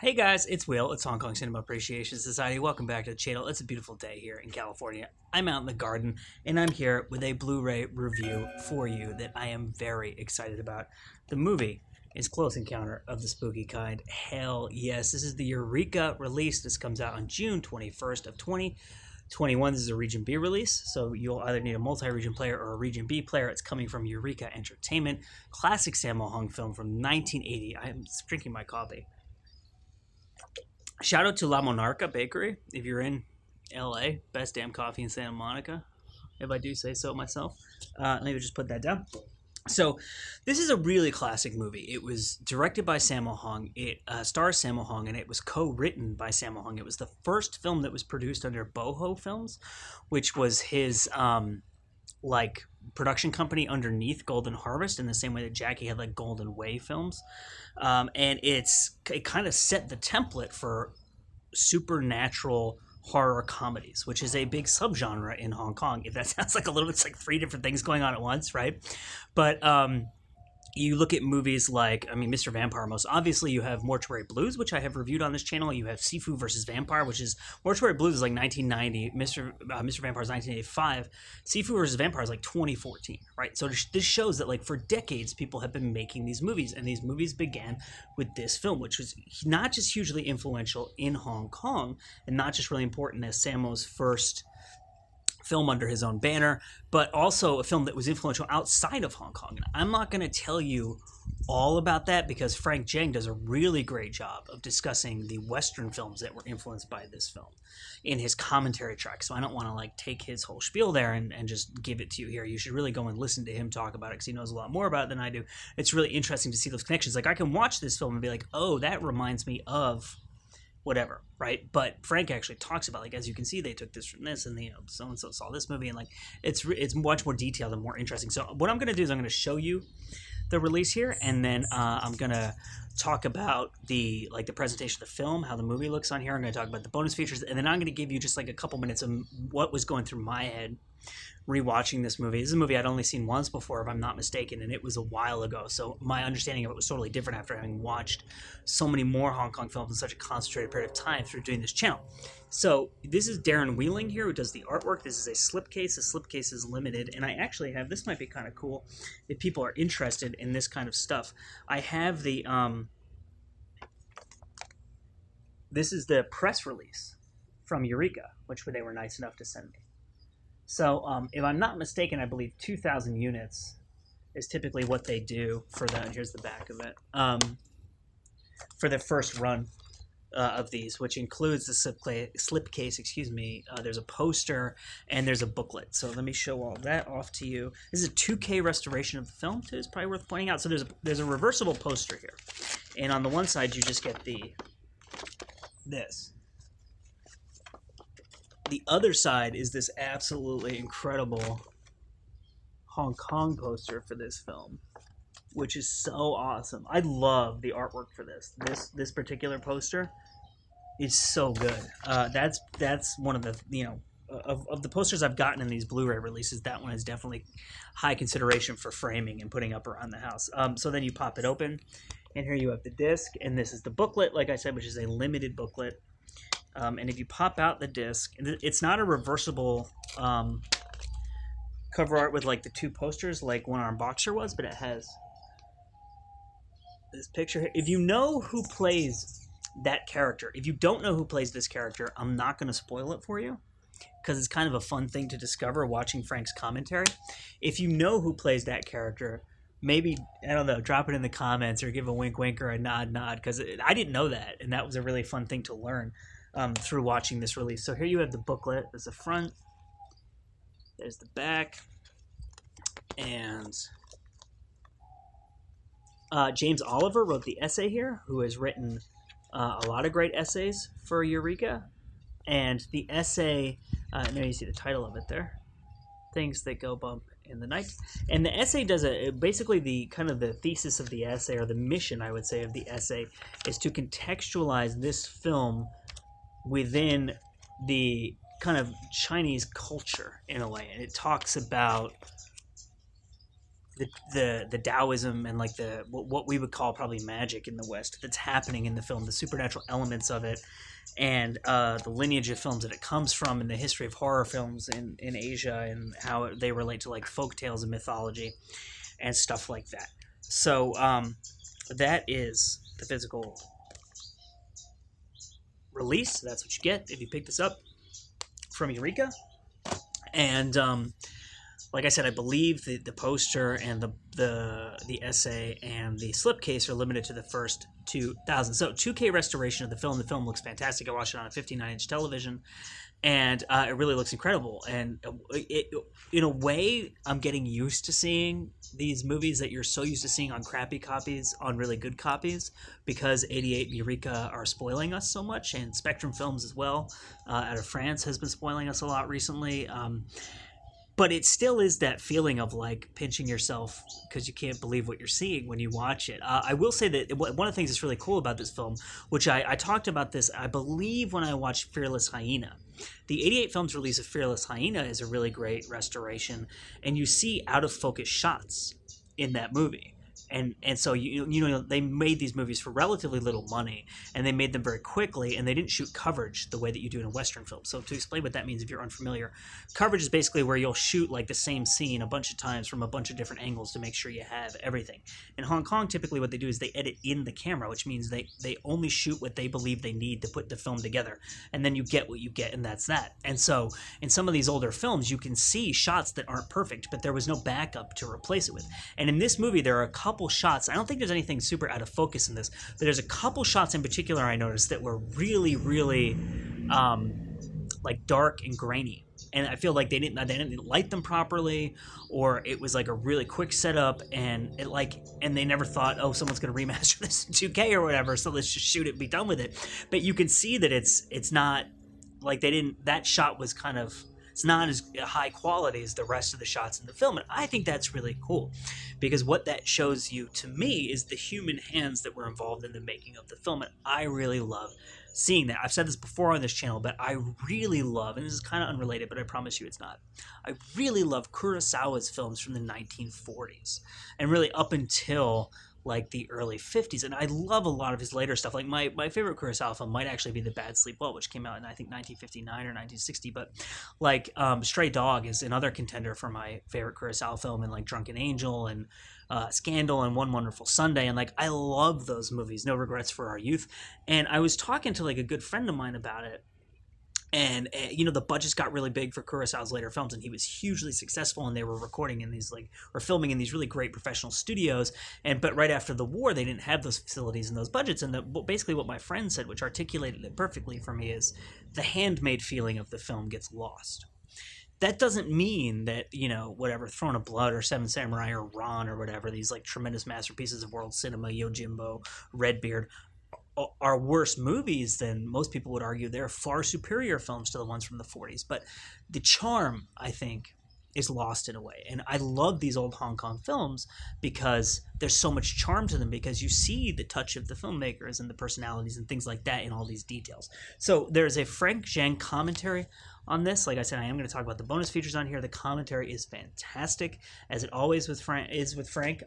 Hey guys, it's Will. It's Hong Kong Cinema Appreciation Society. Welcome back to the channel. It's a beautiful day here in California. I'm out in the garden and I'm here with a Blu-ray review for you that I am very excited about. The movie is Close Encounter of the Spooky Kind. Hell yes, this is the Eureka release. This comes out on June 21st of 2021. This is a Region B release, so you'll either need a multi-region player or a Region B player. It's coming from Eureka Entertainment. Classic Sammo Hung film from 1980. I'm drinking my coffee. Shout out to La Monarca Bakery if you're in LA. Best damn coffee in Santa Monica, if I do say so myself. Maybe just put that down. So, this is a really classic movie. It was directed by Sammo Hung. It stars Sammo Hung, and it was co-written by Sammo Hung. It was the first film that was produced under Boho Films, which was his production company underneath Golden Harvest, in the same way that Jackie had like Golden Way Films. And it kind of set the template for supernatural horror comedies, which is a big subgenre in Hong Kong. If that sounds like a little, it's like three different things going on at once, right? But you look at movies like, Mr. Vampire, most obviously. You have Mortuary Blues, which I have reviewed on this channel. You have Sifu versus Vampire, which is, Mortuary Blues is like 1990. Mr. Vampire is 1985. Sifu versus Vampire is like 2014, right? So this shows that like for decades, people have been making these movies, and these movies began with this film, which was not just hugely influential in Hong Kong, and not just really important as Sammo's first film under his own banner, but also a film that was influential outside of Hong Kong. And I'm not going to tell you all about that because Frank Zheng does a really great job of discussing the Western films that were influenced by this film in his commentary track. So I don't want to like take his whole spiel there and just give it to you here. You should really go and listen to him talk about it because he knows a lot more about it than I do. It's really interesting to see those connections. Like I can watch this film and be like, oh, that reminds me of whatever, right? But Frank actually talks about, like, as you can see, they took this from this, and so and so saw this movie, and like it's much more detailed and more interesting. So what I'm going to do is I'm going to show you the release here, and then I'm going to talk about the presentation of the film, how the movie looks on here. I'm going to talk about the bonus features, and then I'm going to give you just like a couple minutes of what was going through my head rewatching this movie. This is a movie I'd only seen once before, if I'm not mistaken, and it was a while ago. So my understanding of it was totally different after having watched so many more Hong Kong films in such a concentrated period of time through doing this channel. So this is Darren Wheeling here, who does the artwork. This is a slipcase. The slipcase is limited, and I actually have, this might be kind of cool if people are interested in this kind of stuff. I have the, this is the press release from Eureka, which they were nice enough to send me. So, if I'm not mistaken, I believe 2,000 units is typically what they do for the, here's the back of it, for the first run of these, which includes the slipcase, there's a poster, and there's a booklet. So let me show all that off to you. This is a 2K restoration of the film, too. It's probably worth pointing out. So there's a reversible poster here. And on the one side, you just get this. The other side is this absolutely incredible Hong Kong poster for this film, which is so awesome. I love the artwork for this. This particular poster is so good. That's one of the, of the posters I've gotten in these Blu-ray releases, that one is definitely high consideration for framing and putting up around the house. So then you pop it open, and here you have the disc, and this is the booklet, like I said, which is a limited booklet. And if you pop out the disc, it's not a reversible cover art with like the two posters like One Arm Boxer was, but it has this picture here. If you know who plays that character, if you don't know who plays this character, I'm not going to spoil it for you because it's kind of a fun thing to discover watching Frank's commentary. If you know who plays that character, maybe, I don't know, drop it in the comments or give a wink or a nod because I didn't know that, and that was a really fun thing to learn through watching this release. So here you have the booklet. There's the front, there's the back, and James Oliver wrote the essay here, who has written a lot of great essays for Eureka. And the essay, now you see the title of it there, Things That Go Bump in the Night. And the essay does basically the kind of the thesis of the essay, or the mission, I would say, of the essay, is to contextualize this film within the kind of Chinese culture in a way. And it talks about the Taoism and like the what we would call probably magic in the West that's happening in the film, the supernatural elements of it, and the lineage of films that it comes from, and the history of horror films in Asia, and how they relate to like folk tales and mythology and stuff like that. So that is the physical release. That's what you get if you pick this up from Eureka. And like I said, I believe the poster and the essay and the slipcase are limited to the first 2,000. So 2K restoration of the film. The film looks fantastic. I watched it on a 59-inch television, and it really looks incredible. And in a way, I'm getting used to seeing these movies that you're so used to seeing on crappy copies on really good copies, because 88 and Eureka are spoiling us so much, and Spectrum Films as well, out of France, has been spoiling us a lot recently. But it still is that feeling of like pinching yourself because you can't believe what you're seeing when you watch it. I will say that one of the things that's really cool about this film, which I talked about this, I believe, when I watched Fearless Hyena. The 88 film's release of Fearless Hyena is a really great restoration, and you see out of focus shots in that movie. And so you know they made these movies for relatively little money, and they made them very quickly, and they didn't shoot coverage the way that you do in a Western film. So to explain what that means, if you're unfamiliar, coverage is basically where you'll shoot like the same scene a bunch of times from a bunch of different angles to make sure you have everything. In Hong Kong, typically what they do is they edit in the camera, which means they only shoot what they believe they need to put the film together, and then you get what you get, and that's that. And so in some of these older films, you can see shots that aren't perfect, but there was no backup to replace it with. And in this movie, there are a couple shots. I don't think there's anything super out of focus in this, but there's a couple shots in particular I noticed that were really, really like dark and grainy. And I feel like they didn't light them properly, or it was like a really quick setup, and they never thought, oh, someone's going to remaster this in 2K or whatever, so let's just shoot it and be done with it. But you can see that it's not like they didn't. That shot was kind of. It's not as high quality as the rest of the shots in the film, and I think that's really cool, because what that shows you to me is the human hands that were involved in the making of the film, and I really love seeing that. I've said this before on this channel, but I really love, and this is kind of unrelated, but I promise you it's not, I really love Kurosawa's films from the 1940s, and really up until like the early 50s, and I love a lot of his later stuff. Like my favorite Kurosawa film might actually be The Bad Sleep Well, which came out in I think 1959 or 1960, but like Stray Dog is another contender for my favorite Kurosawa film, and like Drunken Angel and Scandal and One Wonderful Sunday, and like I love those movies. No Regrets for Our Youth. And I was talking to like a good friend of mine about it, and you know, the budgets got really big for Kurosawa's later films, and he was hugely successful, and they were recording in these like, or filming in these really great professional studios, but right after the war they didn't have those facilities and those budgets. And basically what my friend said, which articulated it perfectly for me, is the handmade feeling of the film gets lost. That doesn't mean that, you know, whatever, Throne of Blood or Seven Samurai or Ron or whatever, these like tremendous masterpieces of world cinema, Yojimbo, Redbeard, are worse movies than most people would argue. They're far superior films to the ones from the 40s. But the charm, I think, is lost in a way. And I love these old Hong Kong films because there's so much charm to them, because you see the touch of the filmmakers and the personalities and things like that in all these details. So there's a Frank Zhang commentary on this. Like I said, I am going to talk about the bonus features on here. The commentary is fantastic, as it always with Frank.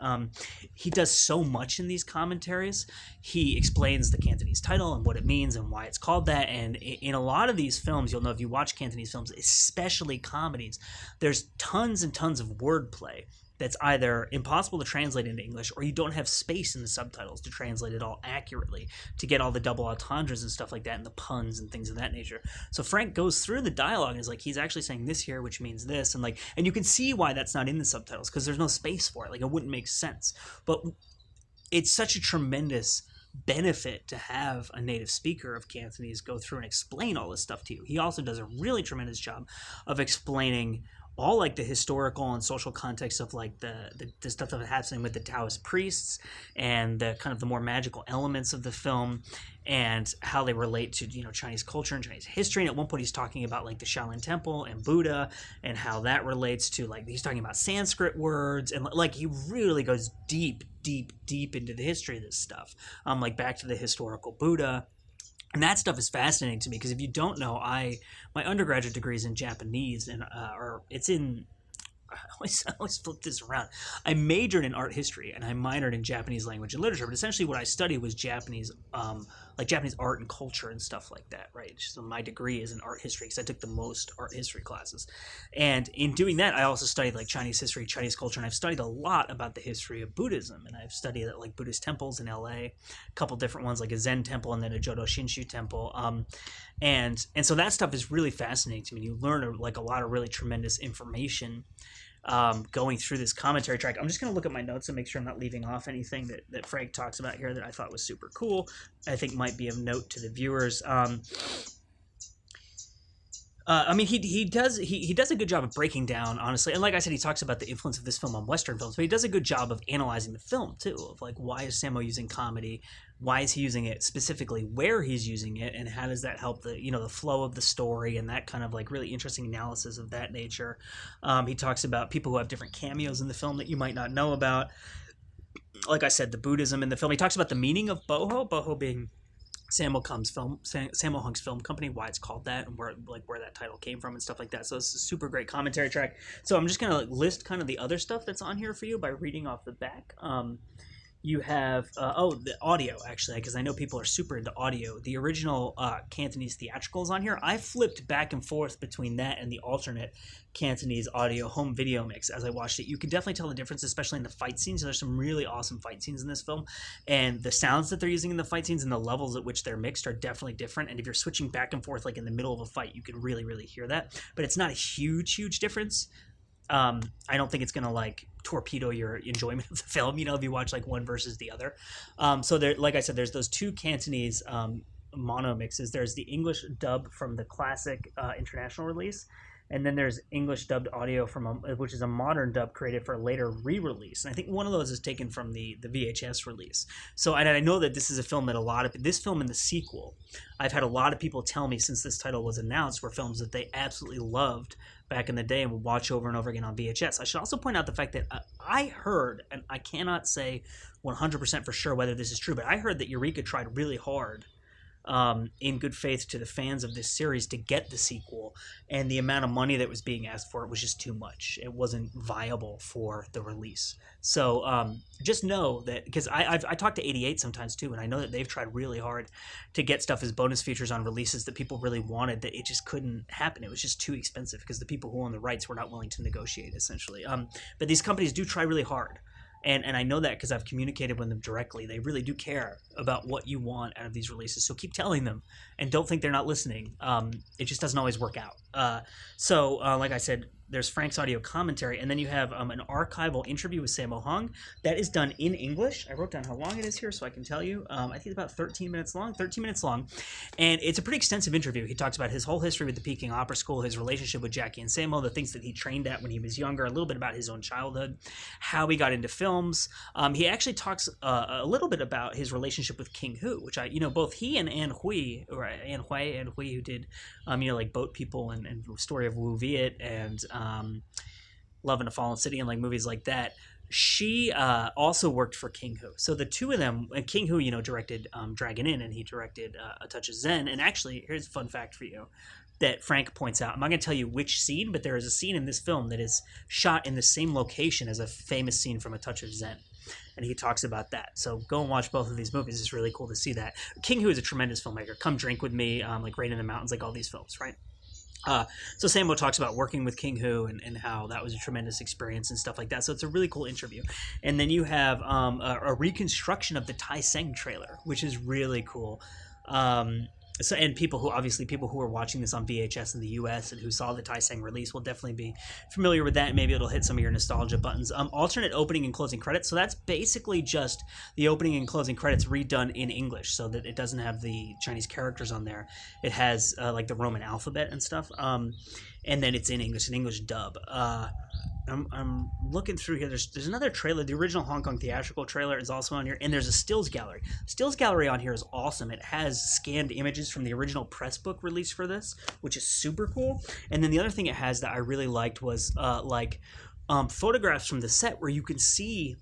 He does so much in these commentaries. He explains the Cantonese title and what it means and why it's called that. And in a lot of these films, you'll know if you watch Cantonese films, especially comedies, there's tons and tons of wordplay that's either impossible to translate into English, or you don't have space in the subtitles to translate it all accurately, to get all the double entendres and stuff like that, and the puns and things of that nature. So Frank goes through the dialogue and is like, he's actually saying this here, which means this, and you can see why that's not in the subtitles, because there's no space for it. Like, it wouldn't make sense. But it's such a tremendous benefit to have a native speaker of Cantonese go through and explain all this stuff to you. He also does a really tremendous job of explaining all like the historical and social context of like the stuff that was happening with the Taoist priests, and the kind of the more magical elements of the film, and how they relate to, you know, Chinese culture and Chinese history. And at one point he's talking about like the Shaolin Temple and Buddha, and how that relates to, like, he's talking about Sanskrit words, and like he really goes deep into the history of this stuff, like back to the historical Buddha. And that stuff is fascinating to me, because if you don't know, my undergraduate degree is in Japanese, and or it's in I always flip this around. I majored in art history and I minored in Japanese language and literature, but essentially what I studied was Japanese, like Japanese art and culture and stuff like that, right? So my degree is in art history because I took the most art history classes, and in doing that, I also studied like Chinese history, Chinese culture, and I've studied a lot about the history of Buddhism, and I've studied like Buddhist temples in LA, a couple different ones like a Zen temple and then a Jodo Shinshu temple, and so that stuff is really fascinating to me. You learn like a lot of really tremendous information going through this commentary track. I'm just going to look at my notes and make sure I'm not leaving off anything that Frank talks about here that I thought was super cool. I think might be of note to the viewers. I mean, he does a good job of breaking down, honestly, and like I said, he talks about the influence of this film on Western films, but he does a good job of analyzing the film too, of like why is Sammo using comedy, why is he using it specifically, where he's using it, and how does that help the the flow of the story and that kind of like really interesting analysis of that nature. He talks about people who have different cameos in the film that you might not know about. Like I said, the Buddhism in the film. He talks about the meaning of boho being Sammo Hung's film company, why it's called that, and where that title came from and stuff like that. So it's a super great commentary track. So I'm just gonna list kind of the other stuff that's on here for you by reading off the back. You have the audio, actually, because I know people are super into audio. The original Cantonese theatrical is on here. I flipped back and forth between that and the alternate Cantonese audio home video mix as I watched it. You can definitely tell the difference, especially in the fight scenes. There's some really awesome fight scenes in this film, and the sounds that they're using in the fight scenes and the levels at which they're mixed are definitely different. And if you're switching back and forth like in the middle of a fight, you can really, really hear that. But it's not a huge difference. I don't think it's gonna like torpedo your enjoyment of the film, if you watch like one versus the other. So there, like I said, there's those two Cantonese mono mixes. There's the English dub from the classic international release, and then there's English dubbed audio which is a modern dub created for a later re-release. And I think one of those is taken from the VHS release. So and I know that this is a film that this film and the sequel, I've had a lot of people tell me since this title was announced, were films that they absolutely loved back in the day and would watch over and over again on VHS. I should also point out the fact that I heard, and I cannot say 100% for sure whether this is true, but I heard that Eureka tried really hard in good faith to the fans of this series to get the sequel, and the amount of money that was being asked for it was just too much. It wasn't viable for the release. So just know that, because I talk to 88 sometimes too, and I know that they've tried really hard to get stuff as bonus features on releases that people really wanted, that it just couldn't happen. It was just too expensive because the people who own the rights were not willing to negotiate, essentially. But these companies do try really hard. And I know that because I've communicated with them directly. They really do care about what you want out of these releases. So keep telling them, and don't think they're not listening. It just doesn't always work out. So like I said, there's Frank's audio commentary, and then you have an archival interview with Sammo Hung that is done in English. I wrote down how long it is here so I can tell you. I think it's about 13 minutes long, and it's a pretty extensive interview. He talks about his whole history with the Peking Opera School, his relationship with Jackie and Sammo, the things that he trained at when he was younger, a little bit about his own childhood, how he got into films. He actually talks a little bit about his relationship with King Hu, which both he and Anne Hui, who did, like Boat People and the Story of Wu Viet and Love in a Fallen City and like movies like that. She also worked for King Hu. So the two of them, King Hu, directed Dragon Inn, and he directed A Touch of Zen. And actually, here's a fun fact for you that Frank points out. I'm not going to tell you which scene, but there is a scene in this film that is shot in the same location as a famous scene from A Touch of Zen. And he talks about that. So go and watch both of these movies. It's really cool to see that. King Hu is a tremendous filmmaker. Come Drink with Me, like Rain in the Mountains, like all these films, right? So Sammo talks about working with King Hu and how that was a tremendous experience and stuff like that. So it's a really cool interview. And then you have a reconstruction of the Tai Seng trailer, which is really cool. And people who are watching this on VHS in the US and who saw the Tai Seng release will definitely be familiar with that, and maybe it'll hit some of your nostalgia buttons. Alternate opening and closing credits. So that's basically just the opening and closing credits redone in English, so that it doesn't have the Chinese characters on there. It has like the Roman alphabet and stuff. And then it's in English, an English dub. I'm looking through here. There's another trailer. The original Hong Kong theatrical trailer is also on here, and there's a stills gallery. Stills gallery on here is awesome. It has scanned images from the original press book release for this, which is super cool. And then the other thing it has that I really liked was photographs from the set where you can see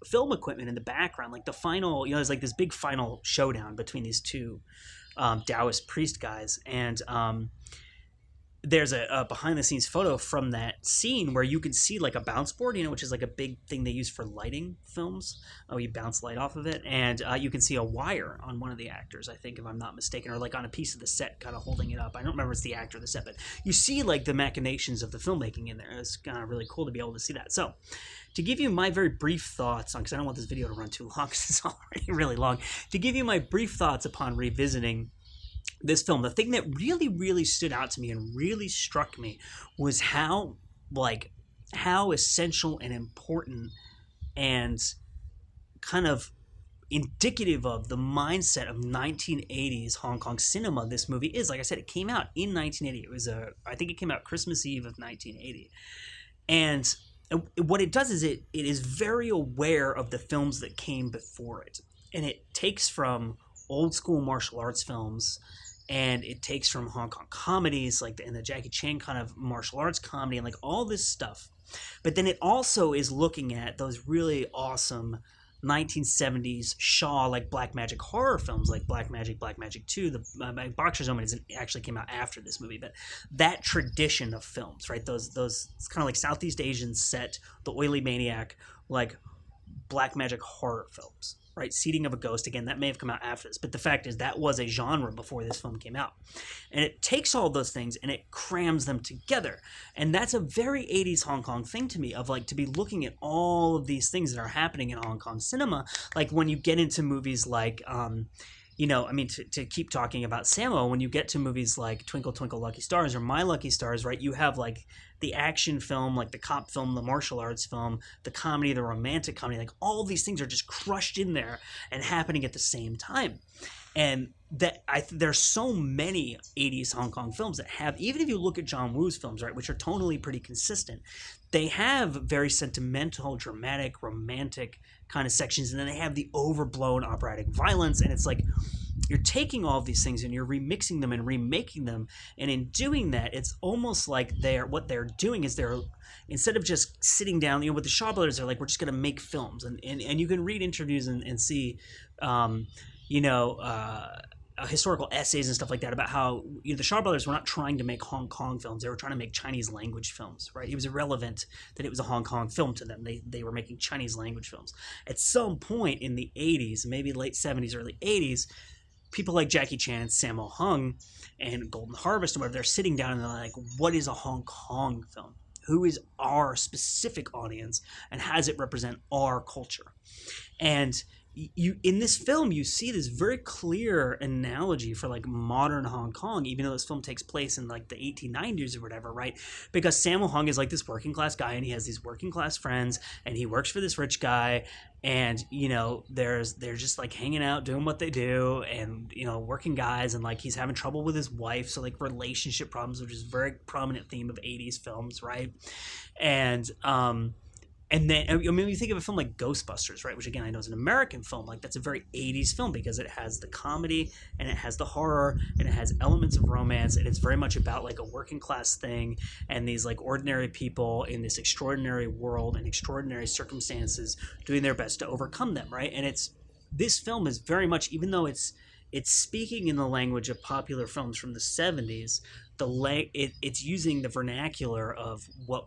film equipment in the background, like the final. There's like this big final showdown between these two Taoist priest guys, and there's a behind the scenes photo from that scene where you can see like a bounce board, which is like a big thing they use for lighting films. Oh, you bounce light off of it, and you can see a wire on one of the actors, I think, if I'm not mistaken, or like on a piece of the set, kind of holding it up. I don't remember if it's the actor or the set, but you see like the machinations of the filmmaking in there. It's kind of really cool to be able to see that. So, to give you my very brief thoughts on, because I don't want this video to run too long, because it's already really long. To give you my brief thoughts upon revisiting this film, the thing that really, really stood out to me and really struck me was how essential and important and kind of indicative of the mindset of 1980s Hong Kong cinema this movie is. Like I said, it came out in 1980. I think it came out Christmas Eve of 1980. And what it does is it is very aware of the films that came before it. And it takes from old school martial arts films, and it takes from Hong Kong comedies, like the Jackie Chan kind of martial arts comedy, and like all this stuff. But then it also is looking at those really awesome 1970s Shaw, like black magic horror films, like Black Magic 2. The Boxer's Omen actually came out after this movie, but that tradition of films, right? Those it's kind of like Southeast Asian set, The Oily Maniac, like black magic horror films. Right, Seeding of a Ghost, again, that may have come out after this, but the fact is that was a genre before this film came out. And it takes all those things and it crams them together. And that's a very 80s Hong Kong thing to me, of like to be looking at all of these things that are happening in Hong Kong cinema. Like when you get into movies like to keep talking about Sammo, when you get to movies like Twinkle Twinkle Lucky Stars or My Lucky Stars, right, you have like the action film, like the cop film, the martial arts film, the comedy, the romantic comedy, like all these things are just crushed in there and happening at the same time. And there's so many 80s Hong Kong films that have, even if you look at John Woo's films, right, which are tonally pretty consistent, they have very sentimental, dramatic, romantic kind of sections, and then they have the overblown operatic violence, and it's like you're taking all of these things and you're remixing them and remaking them, and in doing that, it's almost like what they're doing is they're, instead of just sitting down, with the Shaw Brothers, they're like, we're just going to make films, and you can read interviews and see historical essays and stuff like that about how the Shaw Brothers were not trying to make Hong Kong films. They were trying to make Chinese language films, right? It was irrelevant that it was a Hong Kong film to them. They were making Chinese language films. At some point in the 80s, maybe late 70s, early 80s, people like Jackie Chan, Sammo Hung, and Golden Harvest, or whatever, they're sitting down and they're like, what is a Hong Kong film? Who is our specific audience, and how does it represent our culture? And you, in this film, you see this very clear analogy for like modern Hong Kong, even though this film takes place in like the 1890s or whatever, right? Because Sammo Hung is like this working class guy, and he has these working class friends, and he works for this rich guy, and they're just like hanging out doing what they do, and working guys, and like he's having trouble with his wife, so like relationship problems, which is a very prominent theme of 80s films, right? And then, you think of a film like Ghostbusters, right? Which, again, I know is an American film. Like, that's a very 80s film because it has the comedy and it has the horror and it has elements of romance, and it's very much about, like, a working class thing and these, like, ordinary people in this extraordinary world and extraordinary circumstances doing their best to overcome them, right? And this film is very much, even though it's speaking in the language of popular films from the 70s, it's using the vernacular of what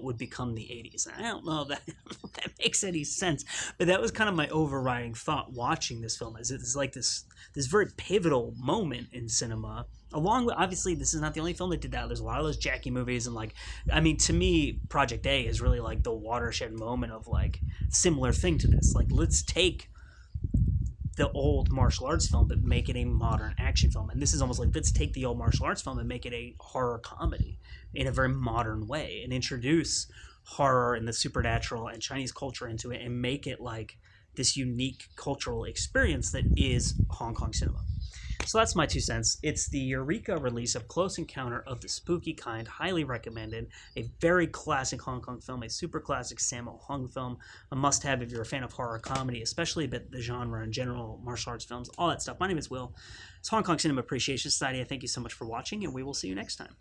would become the 80s. And I don't know if that makes any sense, but that was kind of my overriding thought watching this film. It's like this very pivotal moment in cinema. Along with, obviously, this is not the only film that did that. There's a lot of those Jackie movies, and to me, Project A is really like the watershed moment of like similar thing to this. Like, let's take the old martial arts film but make it a modern action film, and this is almost like, let's take the old martial arts film and make it a horror comedy in a very modern way and introduce horror and the supernatural and Chinese culture into it and make it like this unique cultural experience that is Hong Kong cinema. So that's my 2 cents. It's the Eureka release of Close Encounter of the Spooky Kind. Highly recommended. A very classic Hong Kong film, a super classic Sammo Hung film, a must-have if you're a fan of horror comedy, especially but the genre in general, martial arts films, all that stuff. My name is Will. It's Hong Kong Cinema Appreciation Society. I thank you so much for watching, and we will see you next time.